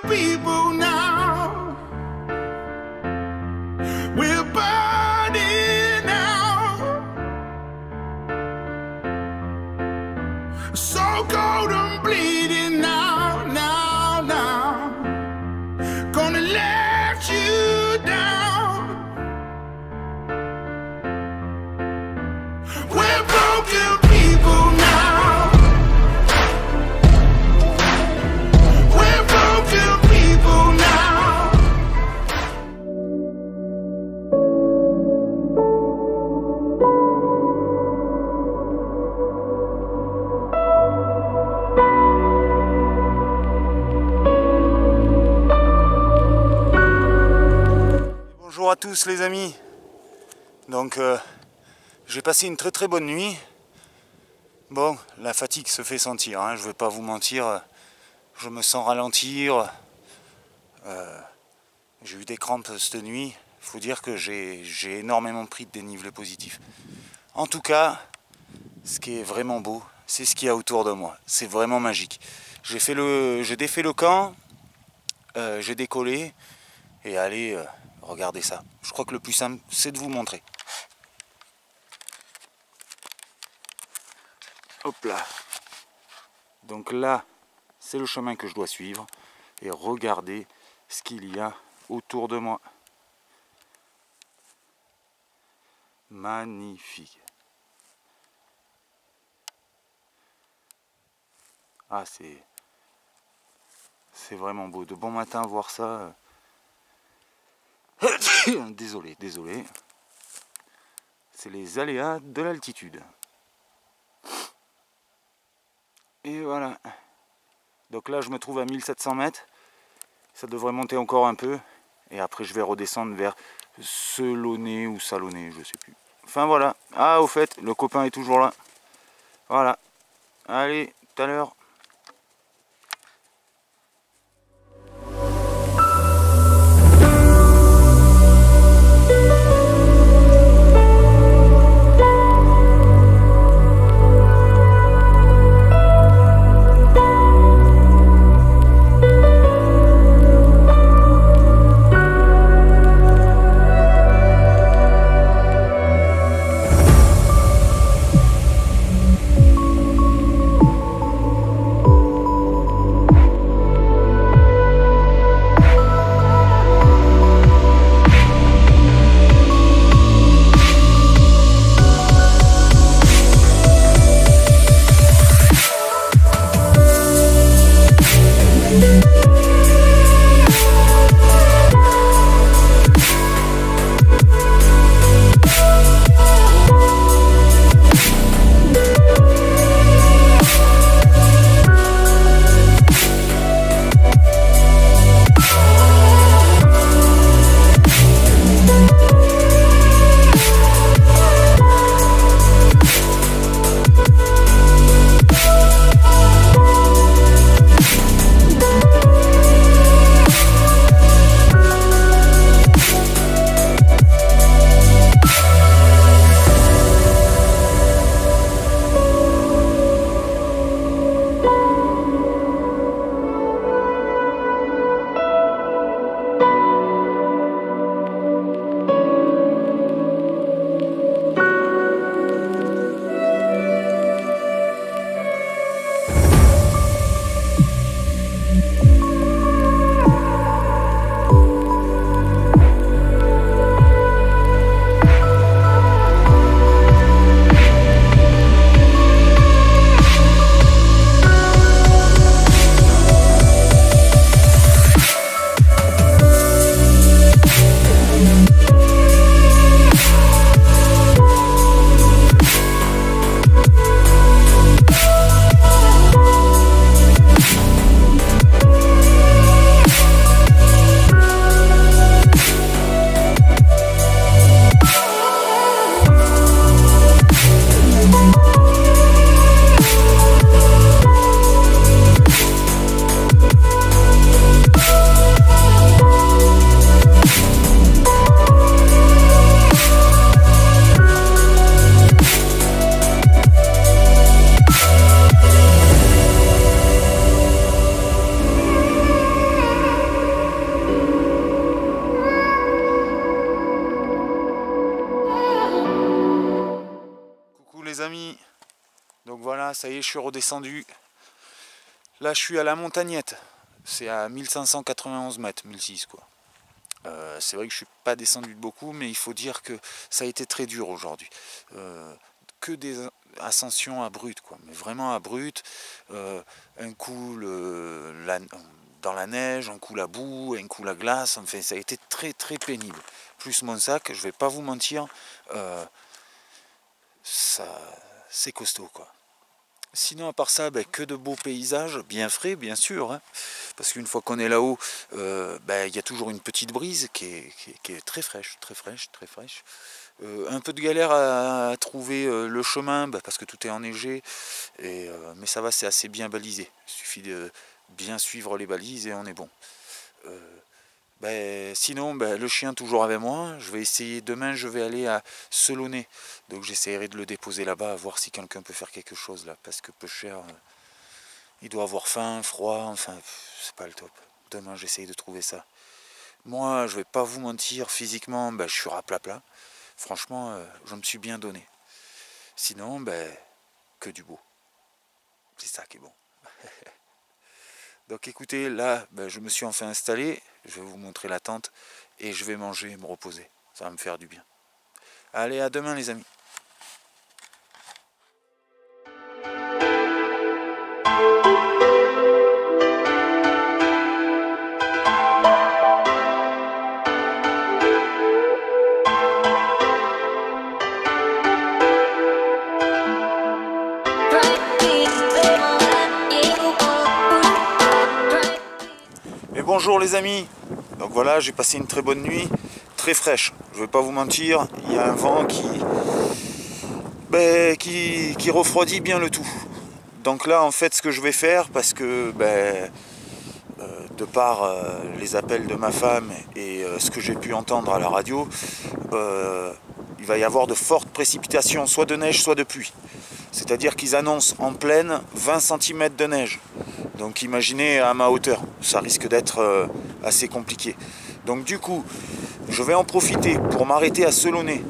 people now. We're burning out, so cold and bleeding now, now. Gonna let you down. We're broken people now. We're broken people now. Bonjour à tous les amis. Donc j'ai passé une très bonne nuit. Bon, la fatigue se fait sentir, hein, je vais pas vous mentir. Je me sens ralentir. J'ai eu des crampes cette nuit. Il faut dire que j'ai énormément pris de dénivelé positif. En tout cas, ce qui est vraiment beau, c'est ce qu'il y a autour de moi. C'est vraiment magique. J'ai défait le camp, j'ai décollé et allez, regardez ça. Je crois que le plus simple, c'est de vous montrer. Hop là. Donc là, c'est le chemin que je dois suivre. Et regardez ce qu'il y a autour de moi. Magnifique. Ah, c'est vraiment beau. De bon matin, voir ça. Désolé. C'est les aléas de l'altitude. Et voilà. Donc là, je me trouve à 1700 mètres. Ça devrait monter encore un peu. Et après, je vais redescendre vers Selonné ou Salonné, je sais plus. Enfin, voilà. Ah, au fait, le copain est toujours là. Voilà. Allez, tout à l'heure. les amis, donc voilà, ça y est, je suis redescendu. Là je suis à la Montagnette, c'est à 1591 mètres, 1006 quoi. C'est vrai que je suis pas descendu de beaucoup, mais il faut dire que ça a été très dur aujourd'hui. Que des ascensions abruptes, quoi, mais vraiment abruptes. Un coup dans la neige, un coup la boue, un coup la glace, enfin ça a été très très pénible. Plus mon sac, je vais pas vous mentir, ça c'est costaud quoi. Sinon à part ça, que de beaux paysages, bien frais bien sûr, hein, parce qu'une fois qu'on est là-haut, il y a toujours une petite brise qui est très fraîche, très fraîche, très fraîche. Un peu de galère à trouver le chemin, parce que tout est enneigé, mais ça va, c'est assez bien balisé. Il suffit de bien suivre les balises et on est bon. Sinon, le chien toujours avec moi. Je vais essayer, demain je vais aller à Selonais. Donc j'essaierai de le déposer là-bas, à voir si quelqu'un peut faire quelque chose là. Parce que peu cher, il doit avoir faim, froid, enfin, c'est pas le top. Demain j'essaye de trouver ça. Moi, je vais pas vous mentir, physiquement, je suis raplapla. Franchement, je me suis bien donné. Sinon, que du beau. C'est ça qui est bon. Donc écoutez, là, je me suis enfin installé. Je vais vous montrer la tente et je vais manger et me reposer. Ça va me faire du bien. Allez, à demain les amis. Et bonjour les amis. Donc voilà, j'ai passé une très bonne nuit, très fraîche. Je vais pas vous mentir, il y a un vent qui refroidit bien le tout. Donc là, en fait, ce que je vais faire, parce que de par les appels de ma femme et ce que j'ai pu entendre à la radio, il va y avoir de fortes précipitations, soit de neige, soit de pluie. C'est-à-dire qu'ils annoncent en pleine 20 cm de neige. Donc imaginez à ma hauteur, ça risque d'être assez compliqué. Donc du coup, je vais en profiter pour m'arrêter à Selonais,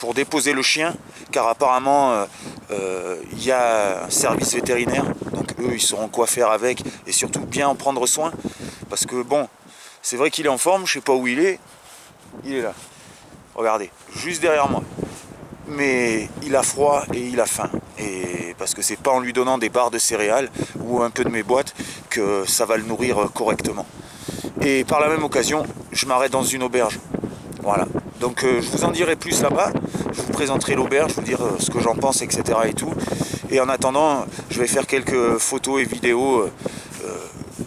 pour déposer le chien, car apparemment il y a un service vétérinaire, donc eux ils sauront quoi faire avec, et surtout bien en prendre soin, parce que bon, c'est vrai qu'il est en forme, je sais pas où il est là, regardez, juste derrière moi. Mais il a froid et il a faim, et parce que c'est pas en lui donnant des barres de céréales ou un peu de mes boîtes que ça va le nourrir correctement. Et par la même occasion, je m'arrête dans une auberge. Voilà. Donc je vous en dirai plus là-bas. Je vous présenterai l'auberge, je vous dire ce que j'en pense, etc. et tout. Et en attendant, je vais faire quelques photos et vidéos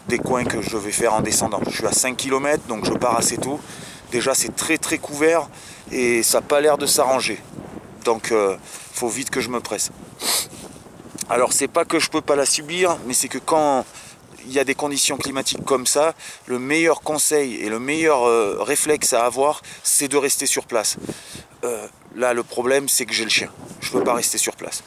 des coins que je vais faire en descendant. Je suis à 5 km, donc je pars assez tôt. Déjà, c'est très très couvert et ça n'a pas l'air de s'arranger. Donc faut vite que je me presse. Alors c'est pas que je peux pas la subir, mais c'est que quand il y a des conditions climatiques comme ça, le meilleur conseil et le meilleur réflexe à avoir, c'est de rester sur place. Là le problème c'est que j'ai le chien, je peux pas rester sur place.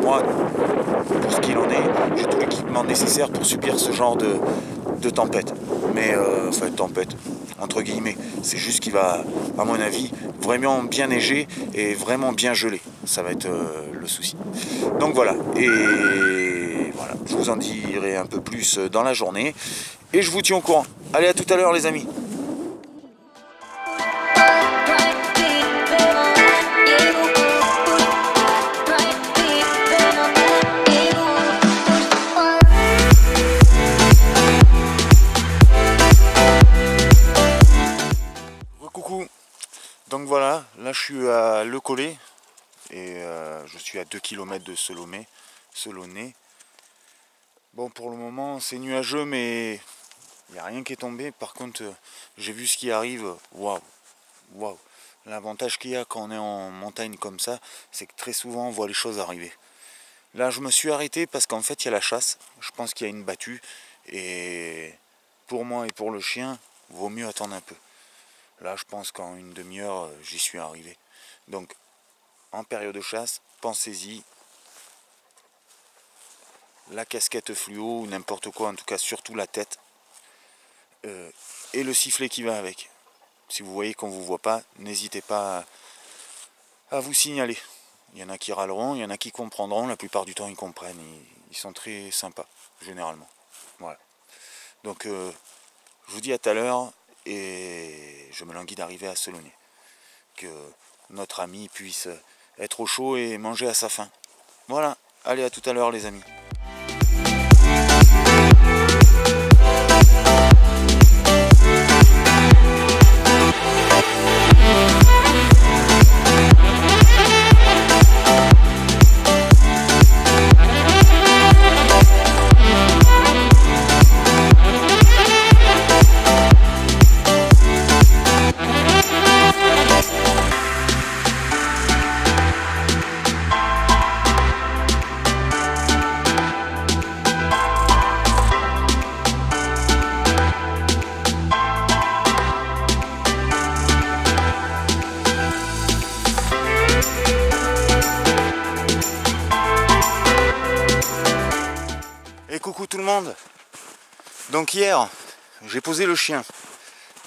Moi, pour ce qu'il en est, j'ai tout l'équipement nécessaire pour subir ce genre de tempête. Mais enfin tempête, entre guillemets, c'est juste qu'il va, à mon avis, vraiment bien neiger et vraiment bien geler. Ça va être le souci. Donc voilà, et voilà, je vous en dirai un peu plus dans la journée et je vous tiens au courant. Allez, à tout à l'heure les amis. Coucou. Donc voilà, là je suis à Le Collet et je suis à 2 km de Selonais. Bon, pour le moment c'est nuageux, mais il n'y a rien qui est tombé. Par contre, j'ai vu ce qui arrive. Waouh, waouh. L'avantage qu'il y a quand on est en montagne comme ça, c'est que très souvent on voit les choses arriver. Là je me suis arrêté parce qu'en fait il y a la chasse. Je pense qu'il y a une battue et pour moi et pour le chien, vaut mieux attendre un peu. Là, je pense qu'en une demi-heure, j'y suis arrivé. Donc, en période de chasse, pensez-y. La casquette fluo ou n'importe quoi, en tout cas, surtout la tête. Et le sifflet qui va avec. Si vous voyez qu'on ne vous voit pas, n'hésitez pas à vous signaler. Il y en a qui râleront, il y en a qui comprendront, la plupart du temps ils comprennent, ils sont très sympas, généralement. Voilà. Donc je vous dis à tout à l'heure, et je me languis d'arriver à Selonnier. Que notre ami puisse être au chaud et manger à sa faim. Voilà, allez à tout à l'heure les amis. Coucou tout le monde. Donc hier, j'ai posé le chien.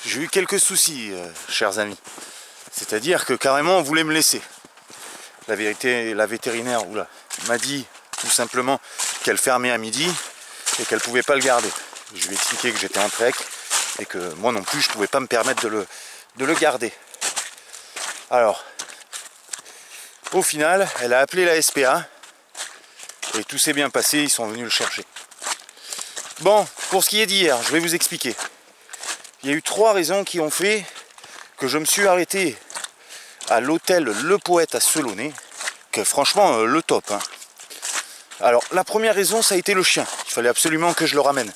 J'ai eu quelques soucis, chers amis. C'est-à-dire que carrément on voulait me laisser. La vérité, la vétérinaire m'a dit tout simplement qu'elle fermait à midi et qu'elle pouvait pas le garder. Je lui ai expliqué que j'étais en trek et que moi non plus je pouvais pas me permettre de le garder. Alors, au final, elle a appelé la SPA et tout s'est bien passé, ils sont venus le chercher. Bon, pour ce qui est d'hier, je vais vous expliquer. Il y a eu 3 raisons qui ont fait que je me suis arrêté à l'hôtel Le Poète à Selonnier, que franchement, le top. Hein. Alors, la première raison, ça a été le chien. Il fallait absolument que je le ramène.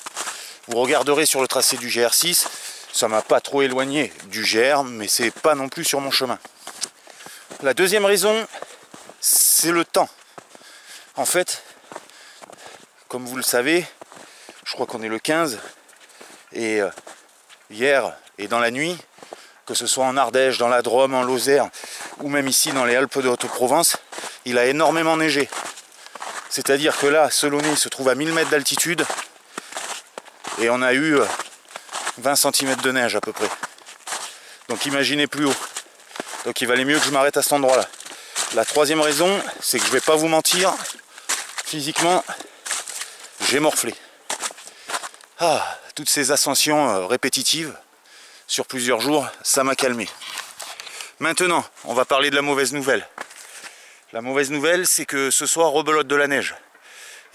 Vous regarderez sur le tracé du GR6, ça m'a pas trop éloigné du GR, mais c'est pas non plus sur mon chemin. La deuxième raison, c'est le temps. En fait, comme vous le savez, je crois qu'on est le 15, et hier et dans la nuit, que ce soit en Ardèche, dans la Drôme, en Lozère, ou même ici dans les Alpes de Haute-Provence, il a énormément neigé. C'est-à-dire que là, Selonnier se trouve à 1000 mètres d'altitude, et on a eu 20 cm de neige à peu près. Donc imaginez plus haut. Donc il valait mieux que je m'arrête à cet endroit-là. La troisième raison, c'est que je ne vais pas vous mentir, physiquement, j'ai morflé. Ah, toutes ces ascensions répétitives sur plusieurs jours, ça m'a calmé. Maintenant, on va parler de la mauvaise nouvelle. La mauvaise nouvelle, c'est que ce soir rebelote de la neige.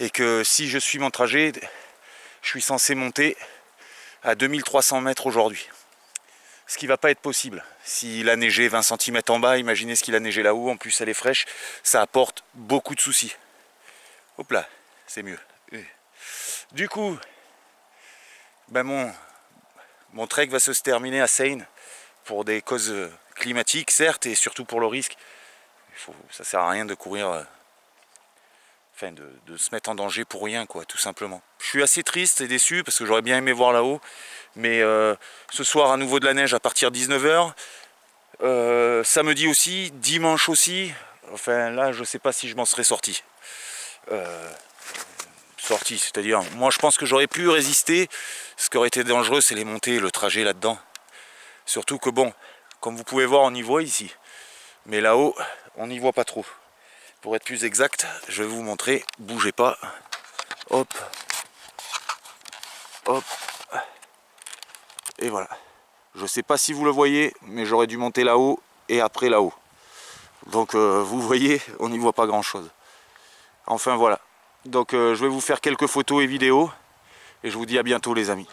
Et que si je suis mon trajet, je suis censé monter à 2300 mètres aujourd'hui. Ce qui ne va pas être possible. S'il a neigé 20 cm en bas, imaginez ce qu'il a neigé là-haut, en plus elle est fraîche, ça apporte beaucoup de soucis. Hop là, c'est mieux. Du coup, ben mon trek va se terminer à Seine pour des causes climatiques, certes, et surtout pour le risque. Ça sert à rien de courir, enfin de se mettre en danger pour rien, quoi, tout simplement. Je suis assez triste et déçu parce que j'aurais bien aimé voir là-haut, mais ce soir à nouveau de la neige à partir de 19 h. Samedi aussi, dimanche aussi. Enfin là, je sais pas si je m'en serais sorti. C'est-à-dire, moi je pense que j'aurais pu résister. Ce qui aurait été dangereux, c'est les montées et le trajet là-dedans. Surtout que bon, comme vous pouvez voir, on y voit ici. Mais là-haut, on n'y voit pas trop. Pour être plus exact, je vais vous montrer. Bougez pas. Hop. Hop. Et voilà. Je sais pas si vous le voyez, mais j'aurais dû monter là-haut et après là-haut. Donc vous voyez, on n'y voit pas grand-chose. Enfin voilà. Donc je vais vous faire quelques photos et vidéos. Et je vous dis à bientôt les amis.